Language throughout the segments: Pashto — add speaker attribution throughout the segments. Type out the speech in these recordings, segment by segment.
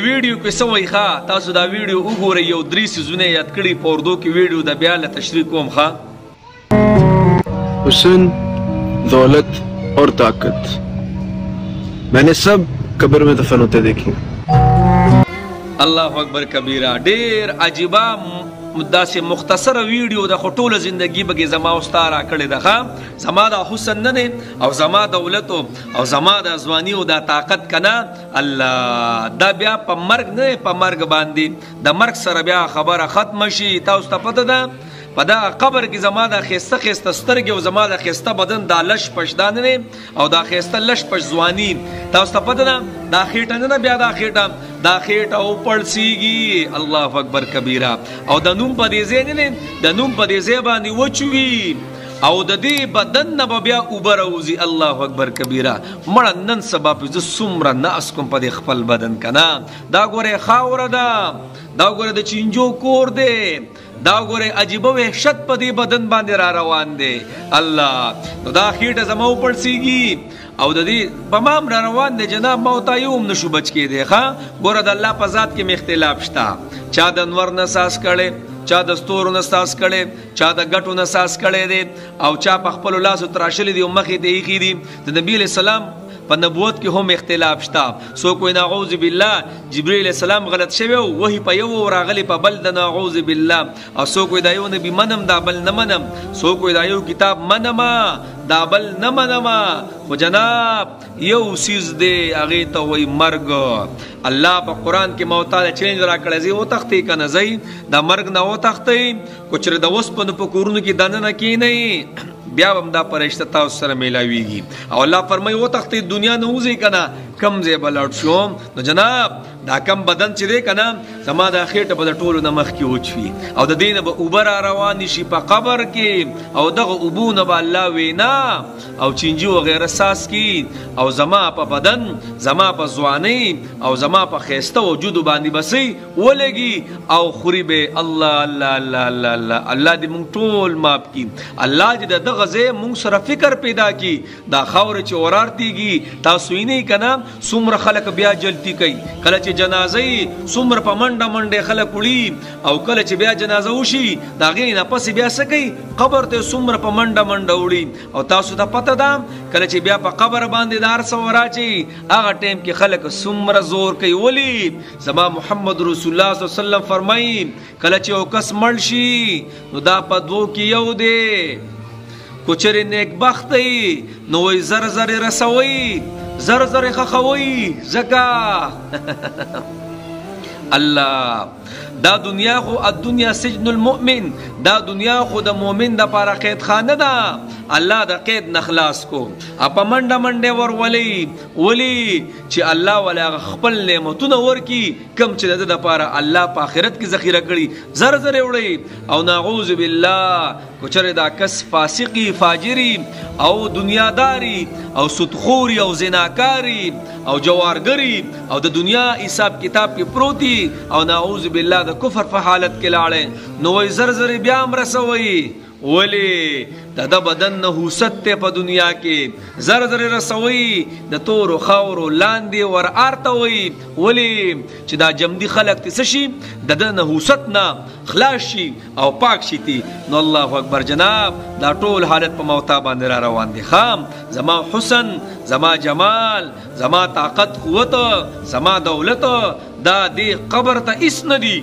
Speaker 1: ویډیو کې سوي ښه تاسو دا ویډیو وګورئ یو 3 سیزونه یاد کړي په اردو کې ویډیو د بیا له تشریح کوم ښه
Speaker 2: حسن دولت اور طاقت میں نے سب قبر میں دفن ہوتے دیکھی
Speaker 1: الله اکبر کبیره ډیر عجیبه داسې مختصره ویډیو د ټوله زندگی بګې زما استا را کړې ده ښه زما د حسن نه او زما دولت او زما د ځواني او د طاقت کنه الله دا بیا په مرګ نه په مرګ باندې د مرګ سره بیا خبره ختم شي تاسو ته پته ده په دا قبر کې زما د خسته خسته سترګې او زما د خسته بدن د لش پشدان نه او د خسته لش پش ځواني تاسو ته پته ده دا خېټه نه بیا دا خېټه او پړسیږي الله اکبر کبیره او د نوم په دې ځای نه د نوم په دې ځای باندې وچوي او د دې بدن نه بیا وبروزي الله اکبر کبیره مړ نن سبا په څومره ناس کوم په خپل بدن کنه دا ګوره خاور ده دا ګوره د چینجو کور دی دا ګوره عجیب وحشت په دې بدن باندې را روان دی الله نو دا خېټه زما وپړسیږي او د دې بمام را روان دی جناب موت یوم نشو بچ کې دی ښا ګوره د الله په ذات کې اختلاف شته چا د انور نه ساس کړي چا د ستورو نه ساس کړي چا د ګټو نه ساس کړي دي او چا په خپل لاس تراشلي دي او مخې ته یې دي د نبی له سلام په نبوت کې هم اختلاف شته سو کوئی نعوذ بالله جبرئیل السلام غلط شوی او وਹੀ په یو راغلی په بل د نعوذ بالله او سو کوئی دا یو نبی منم دا بل نه منم سو کوئی دا یو کتاب منم دا بل نه منم خو جناب یو سیز دی هغه ته وای مرګ الله په قران کې موتاله چیلنج را کړی زی او تختې کنه زی دا مرګ نه او تختې کوچر د وسپن په کورونو کې دنه کې نه بیا هم دا پرشتہ تاسو سره ملاویږي او الله فرمایي او تختې دنیا نه وځي کنه کم زی بلړ شوم نو جناب دا کم بدن چې دی کنه زما د خېټه په ټولو نه مخ کې وچوي او د دینه به اوبر روان شي په قبر کې او دغه ابونه به الله وینا او چینجو وغیرہ ساس کی او زما په بدن زما په ځواني او زما په خېسته وجود باندې بسي ولګي او خوري به الله الله الله الله الله الله دې مونږ ټول ماف کی الله دې دغه زه مونږ سره فکر پیدا کی دا خاور چې ورارتيږي تاسو یې نه کنه څومره خلک بیا جلتی کوي کله چې جنازه څومره په منډه خلک وړي او کله چې بیا جنازه وشي دا غي نه پس بیا سکی قبر ته څومره په منډه وړي او تاسو ته پته ده کله چې بیا په قبر باندې دار سوراچی هغه ټیم کې خلک څومره زور کوي ولی زما محمد رسول الله صلی الله علیه وسلم فرمایي کله چې او کس مړ شي نو دا په دوه کې یو دی کوچره نیک بخت نو وي زر زر رسوي زر زر خخوي زکا الله دا دنیا خو الدنیا سجن المؤمن دا دنیا خو د مؤمن د پاره قید خانه ده الله د قید نخلاص کو اپا منډه ور ولی چې الله ولا خپل نعمتونه ورکی کم چې د پاره الله په آخرت کې ذخیره کړي زر زر وړي او نعوذ بالله کوچره دا کس فاسقی فاجری او دنیاداری او سودخوري او زناکاری او جوارګری او د دنیا حساب کتاب کې پروتي او نعوذ بالله د کفر په حالت کې لاړې نو وي زر زر بیا مرسوي ولی د بدن نه حوست ته په دنیا کې زر زر رسوي د تور خاور لاندې ور ارتوي ولی چې دا جمدي خلق ته شي د نه حوست نه خلاص شي او پاک شي نو الله اکبر جناب دا ټول حالت په موتا باندې را روان دي خام زما حسن زما جمال زما طاقت قوت زما دولت دا دی قبر ته اس ندی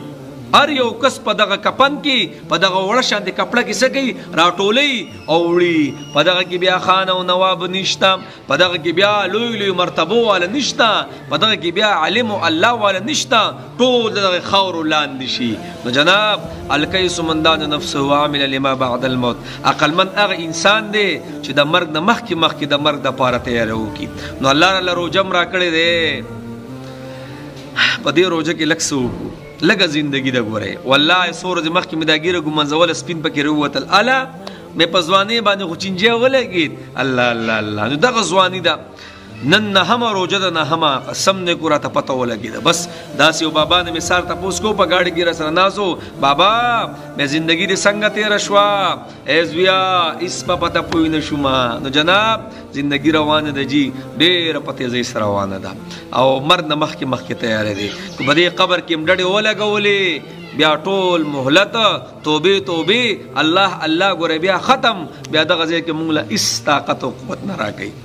Speaker 1: هر یو کس په دغه کپن کې په دغه وړ شاندې کپړه کې سګي راټولي او وړي په دغه کې بیا خان او نواب نشتا په دغه کې بیا لوی مرتبه والا نشتا په دغه کې بیا علم او الله والا نشتا ټول دغه خور لاندې شي نو جناب الکیس مندان نفسه عامل لما بعد الموت عقل من هغه انسان دی چې د مرګ نه مخکې د مرګ د پاره تیار وکي نو الله تعالی روزم را کړی دی په دې روزه کې لکسو لګه زندگی د ګوره والله سورج مخکې مداګیره ګمنځول سپین پکې وروتل الا مې په ځواني باندې خو چنجه ولګید الله الله الله نو دغه ځواني ده نن نهمه روزه ده نهمه قسم نه کو راته پته ولګیده بس داسې یو بابا نه مثال تاسو کو په گاډي کې سره نازو بابا مې زندگی دې څنګه تیر شوا ایزویا اس په پته پوی نه شوما نو جناب زندگی روانه ده جی ډېر پته زې سره روانه ده او مرد مخ کې تیار دي په دې قبر کې مډډه ولګولې بیا ټول مهلت توبه الله ګوره بیا ختم بیا د غزه کې مونږ له اس طاقت او قوت نه راکې